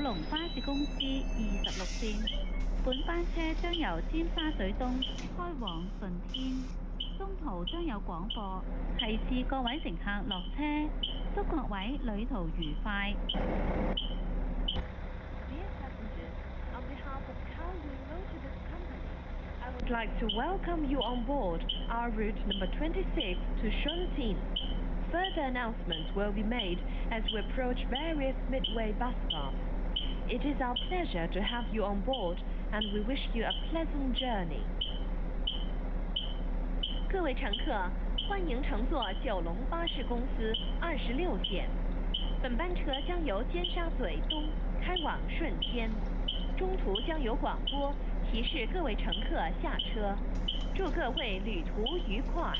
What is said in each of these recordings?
龍巴士公司26線，本班車將由尖沙咀東開往順天，中途將有廣播提示各位乘客落車，祝各位旅途愉快。Dear passengers, on behalf of Kowloon Lotus Company, I would like to welcome you on board our route number 26 to Shuntin. Further announcements will be made as we approach various midway bus stops. It is our pleasure to have you on board, and we wish you a pleasant journey. 各位乘客，欢迎乘坐九龙巴士公司26线。本班车将由尖沙咀东开往顺天，中途将有广播提示各位乘客下车，祝各位旅途愉快。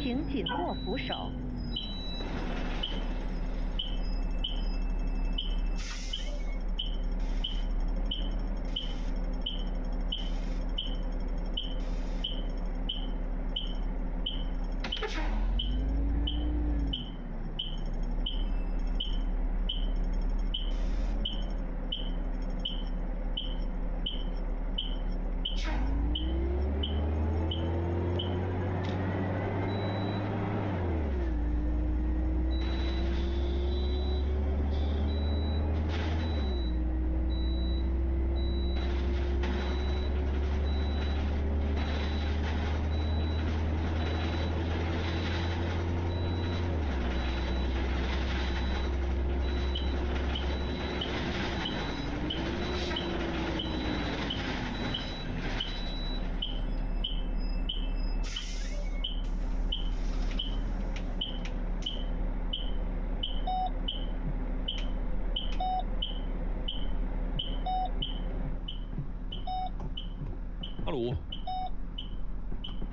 请紧握扶手。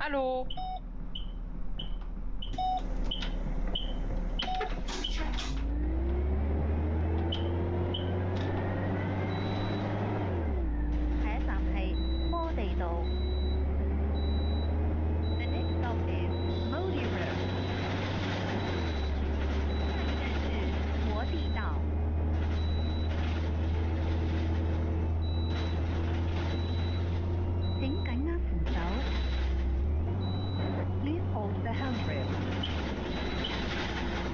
Allô? The next stop is Modi Road. 下一站是摩地道。請緊握扶手。Please hold the handrail.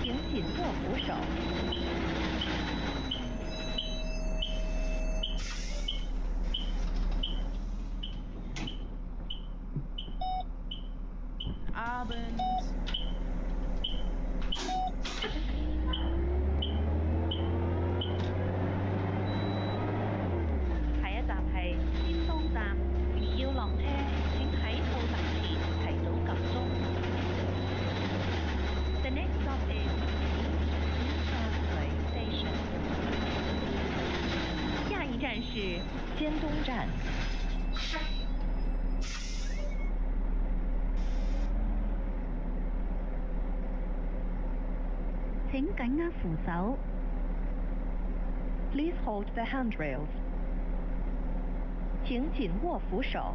請緊握扶手。Abend. 下一站係尖東站，如要落車，請喺到達前提早撳鐘。The next stop is East Southway Station. 下一站是尖東站。請緊握扶手。Please hold the handrails. 請緊握扶手。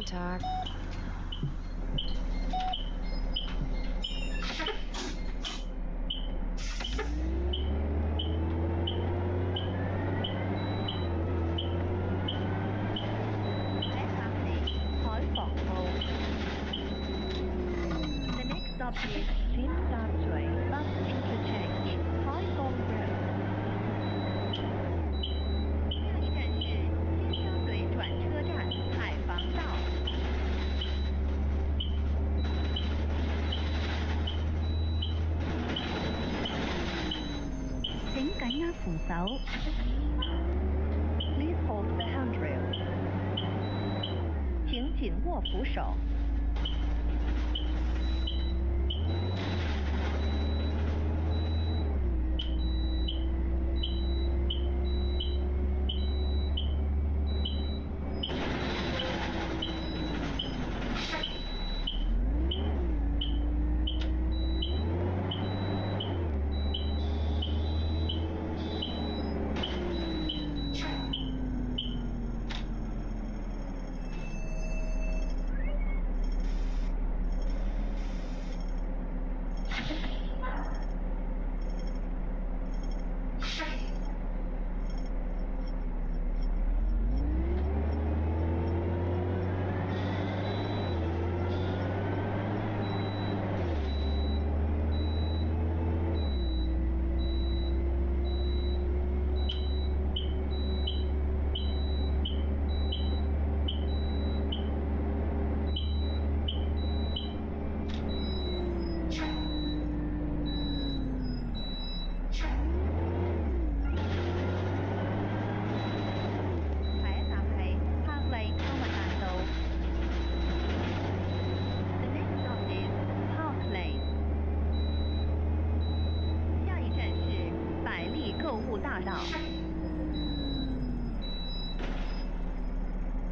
Tag. The next stop is Tsim Sha Tsui Bus Interchange, Haiphong Road. 下一站是尖沙咀转车站海防道。請緊握扶手。Please hold the handrail. 请紧握扶手。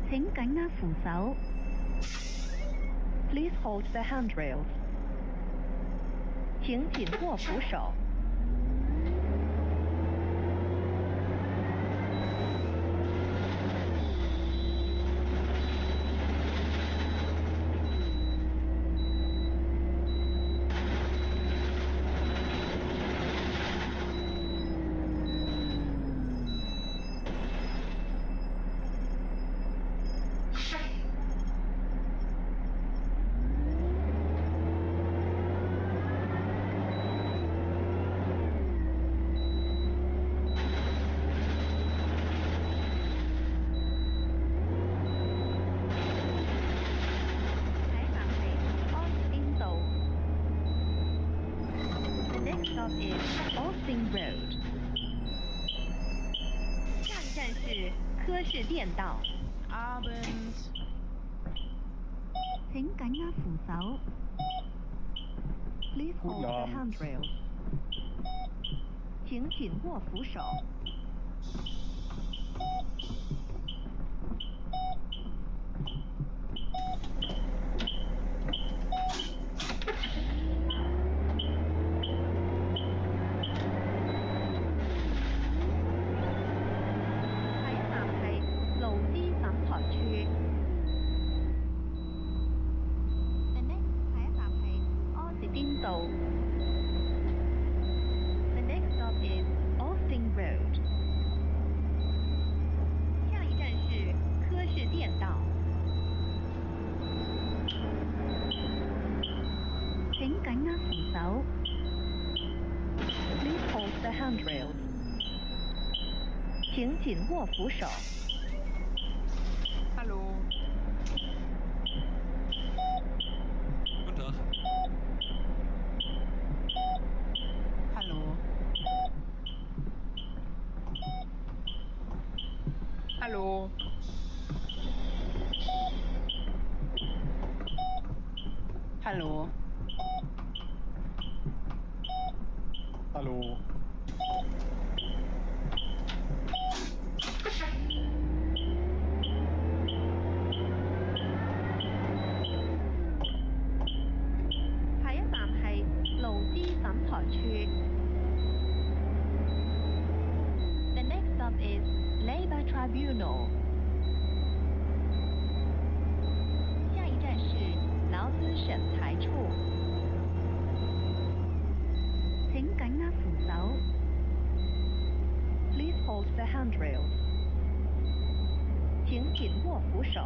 請緊握扶手。Please hold the handrails. 请紧握扶手。Stop is Austin Road. 下一站是科士甸道。Abend. 請緊握扶手。Please hold the handrail. 请紧握扶手。The next stop is Austin Road. 下一站是科士甸道。請緊握扶手。Please hold the handrails. 请紧握扶手。Hallo. Guten Tag. Hallo. Hallo. Hallo. Hallo. The next stop is Labour Tribunal. 紧握扶手。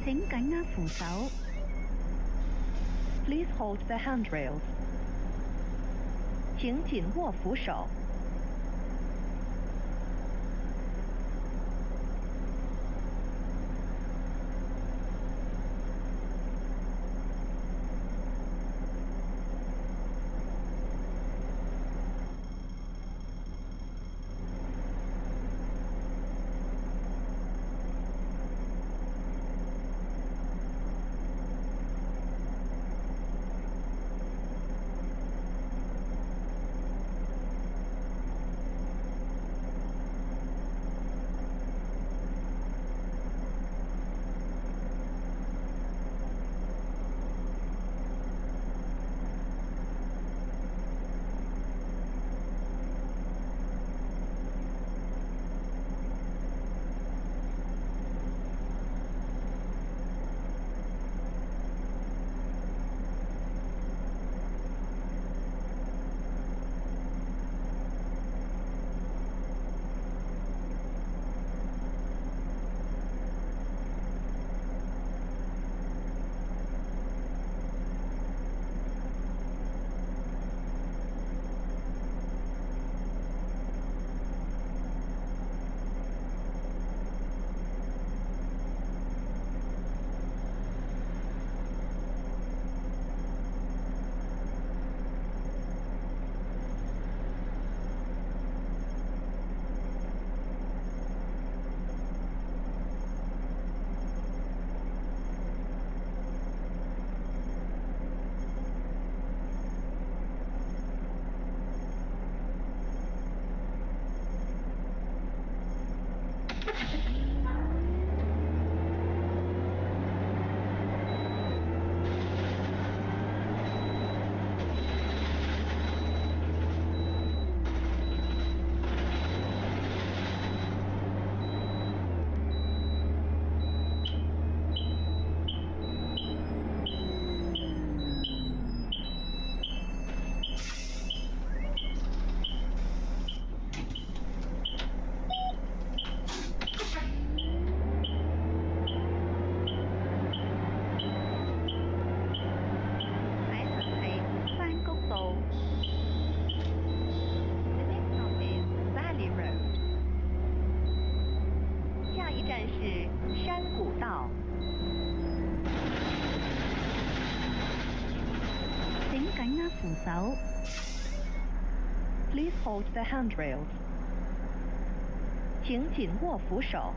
請緊握扶手。Please hold the handrails. 請緊握扶手。扶手。Please hold the handrails. 请紧握扶手。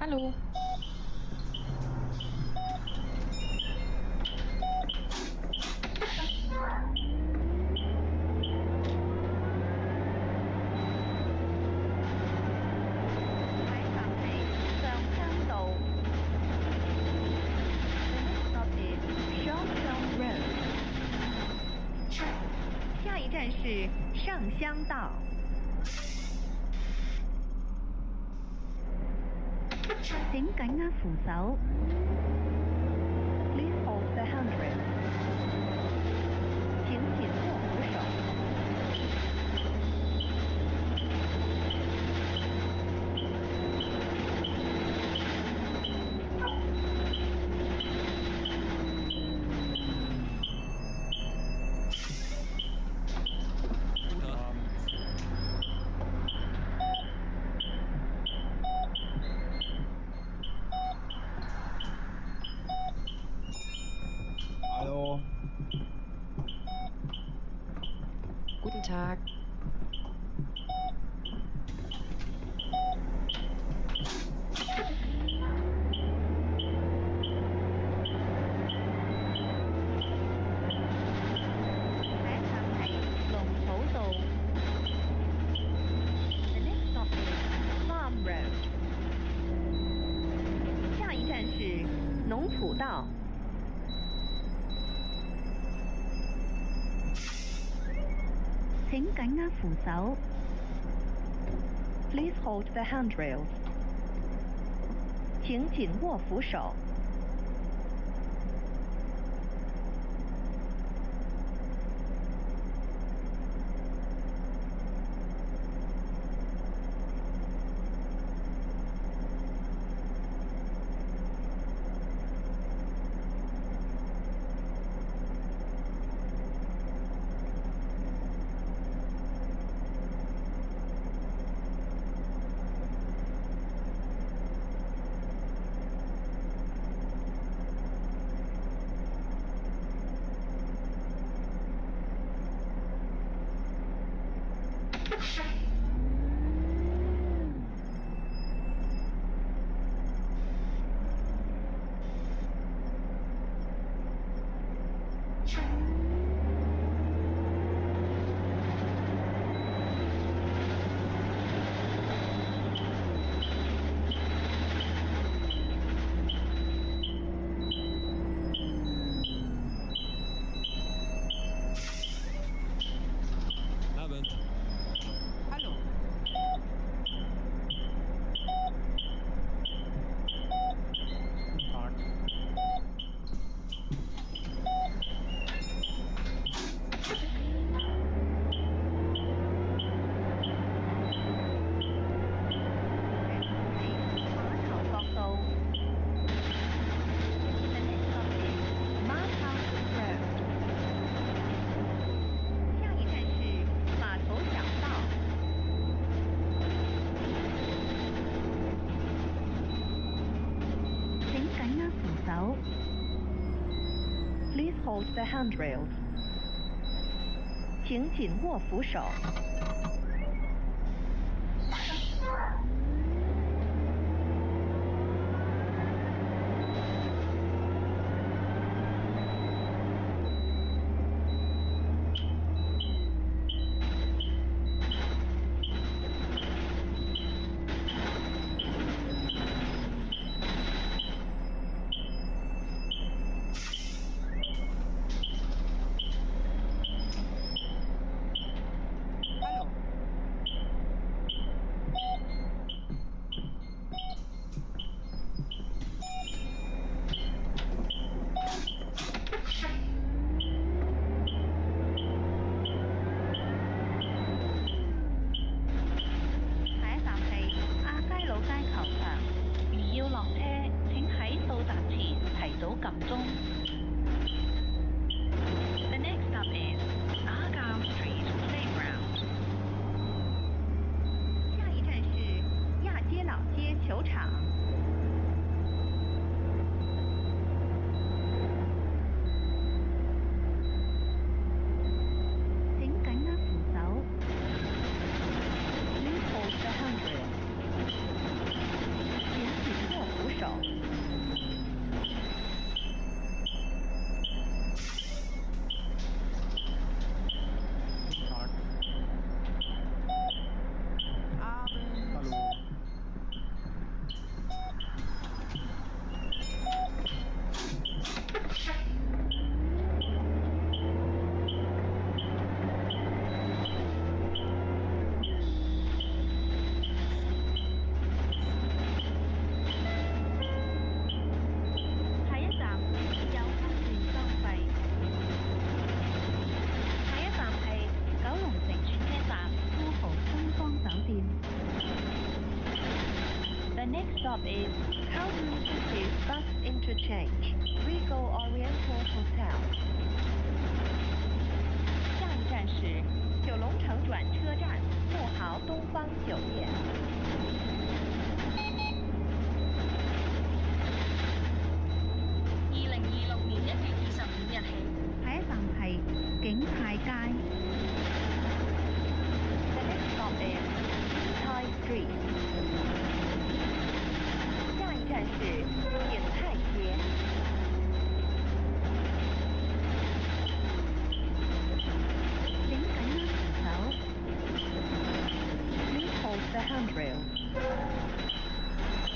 Hallo.下一站係上鄉道。The next stop is Shangsheng Road. 下一站是上乡道。請緊握扶手。Please hold the handrail. 请紧握扶手。Guten Tag. Hallo. Guten Tag.下一站係龍浦道。The next stop is Farm Road. 下一站是农圃道。請緊握扶手。Please hold the handrails. 请紧握扶手。Abend. Hallo. Guten Tag. Please hold the handrails. 请紧握扶手。Hallo. The next stop is Argyle Street Playground. 下一站是亚皆老街球场。請緊握扶手。Please hold the handrail. 请紧握 stop is Kowloon City Bus Interchange, Regal Oriental Hotel. 下一站是九龙城转车站，富豪东方酒店。2026年1月25日起，下一站係景泰街。The next stop is Kintai Street. 下一站是景泰街。請緊握扶手。Please hold the handrail.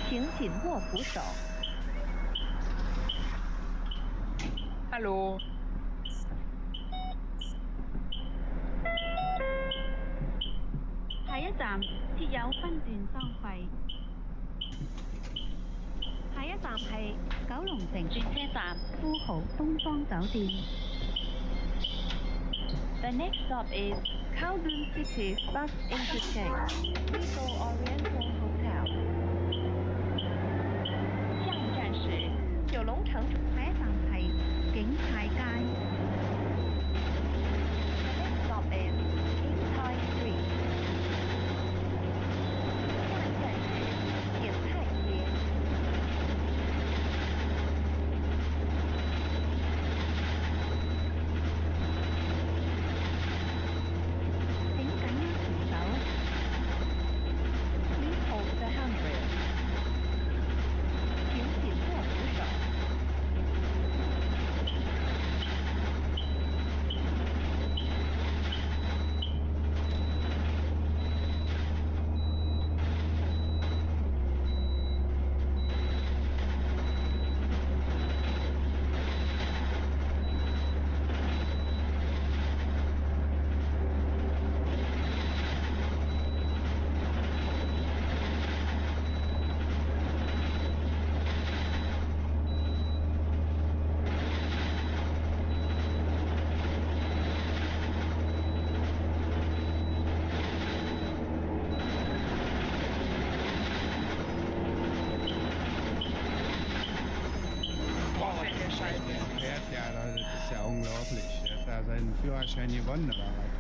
請緊握扶手。Hallo. 下一站設有分段收費。下一站係九龍城轉車站富豪東方酒店。The next stop is Kowloon City Bus Interchange, Regal Oriental Hotel. 下一站是九龍城。下一站係景泰街。The next stop is Kintai Street. 下一站是景泰街。請緊握扶手。Please hold the handrail. 請緊握扶手。Fährt ja, das ist ja unglaublich. Der hat da seinen Führerschein gewonnen oder was?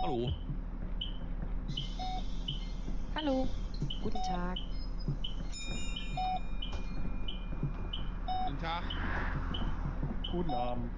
Hallo. Hallo. Guten Tag. Guten Tag. Guten Abend.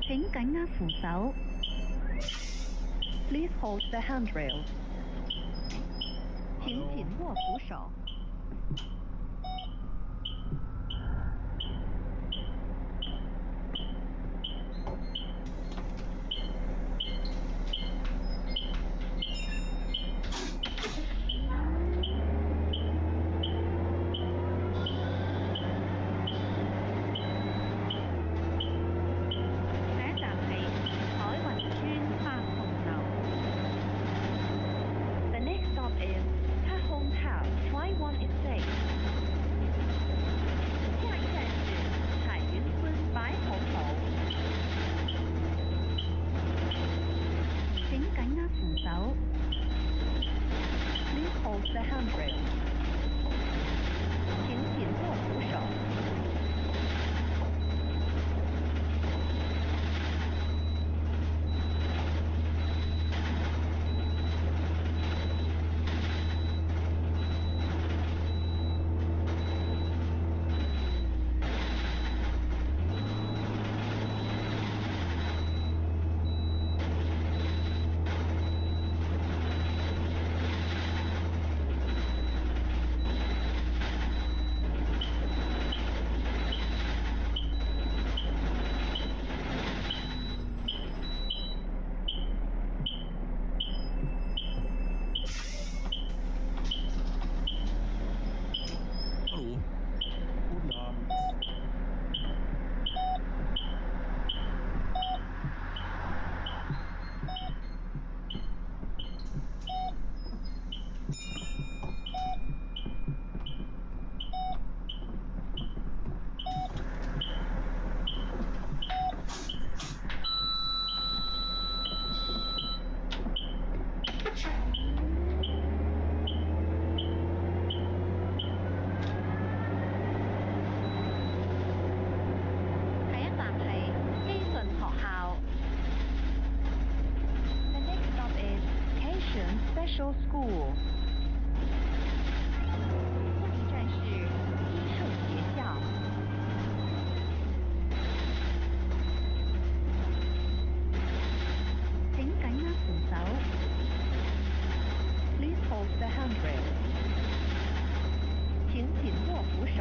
請緊握扶手。Please hold the handrail. 請緊握扶手。下一站係彩雲村百紅樓。The next stop is Tahong Town, Taiwan Estate. 下一站是彩云村白红楼。請緊握扶手。Please hold the handrail. 請緊握扶手。Hallo. Guten Abend. The next stop is Cation Special School. 下一站是基顺学校。請緊握扶手。Please hold the handrail. 請緊握扶手。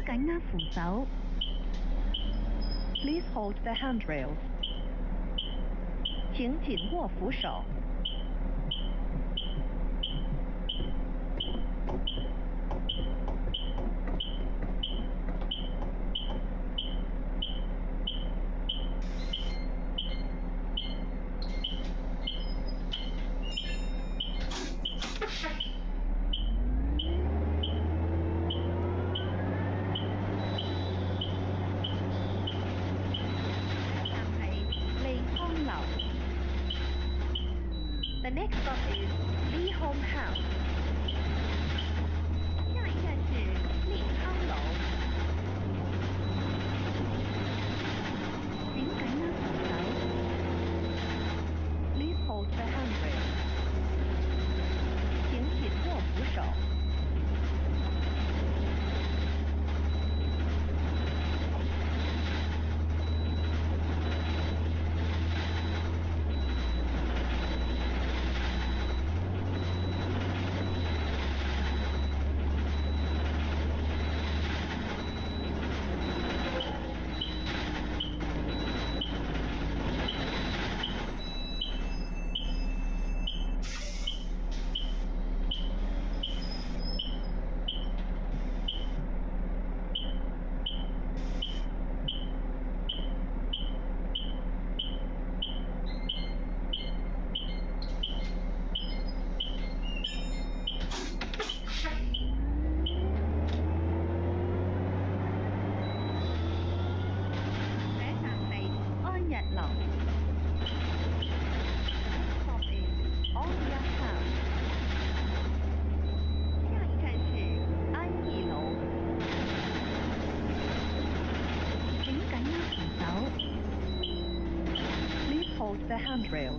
緊握扶手。Please hold the handrails. 请紧握扶手。The next stop is Lee Home House. 下一站是利康楼。請緊握扶手。Please hold the handrail. 请紧握扶手。Hold the handrails.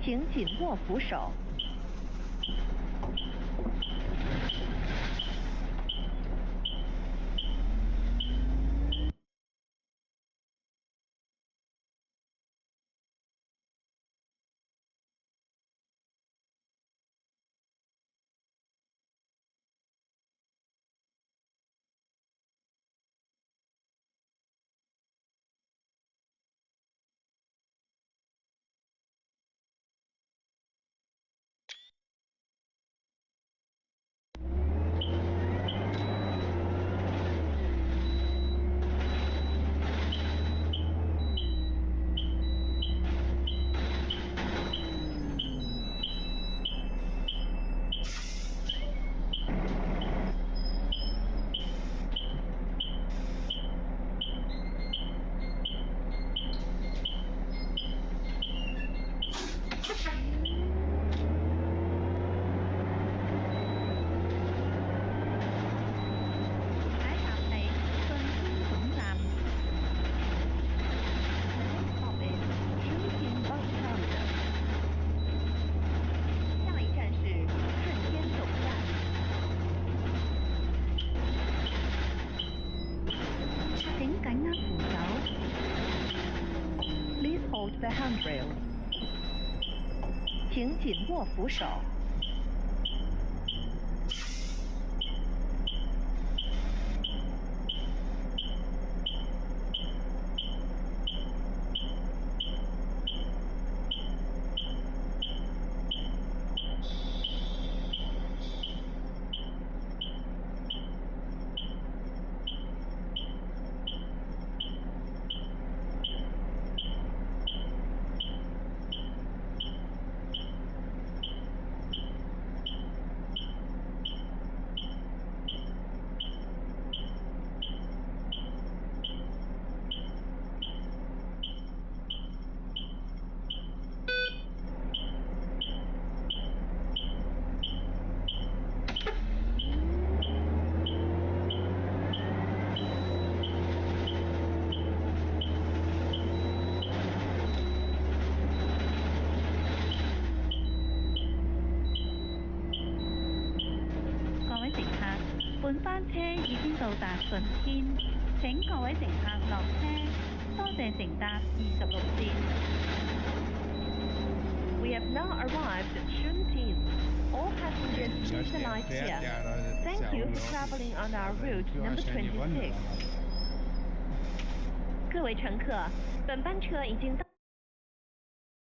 请紧握扶手。Hold the handrails. 请紧握扶手。本班車已經到達順天，請各位乘客落車，多謝乘搭26線。We have now arrived at Shuntin. All passengers please alight here. Thank you for traveling on our route number 26. 各位乘客，本班车已经到。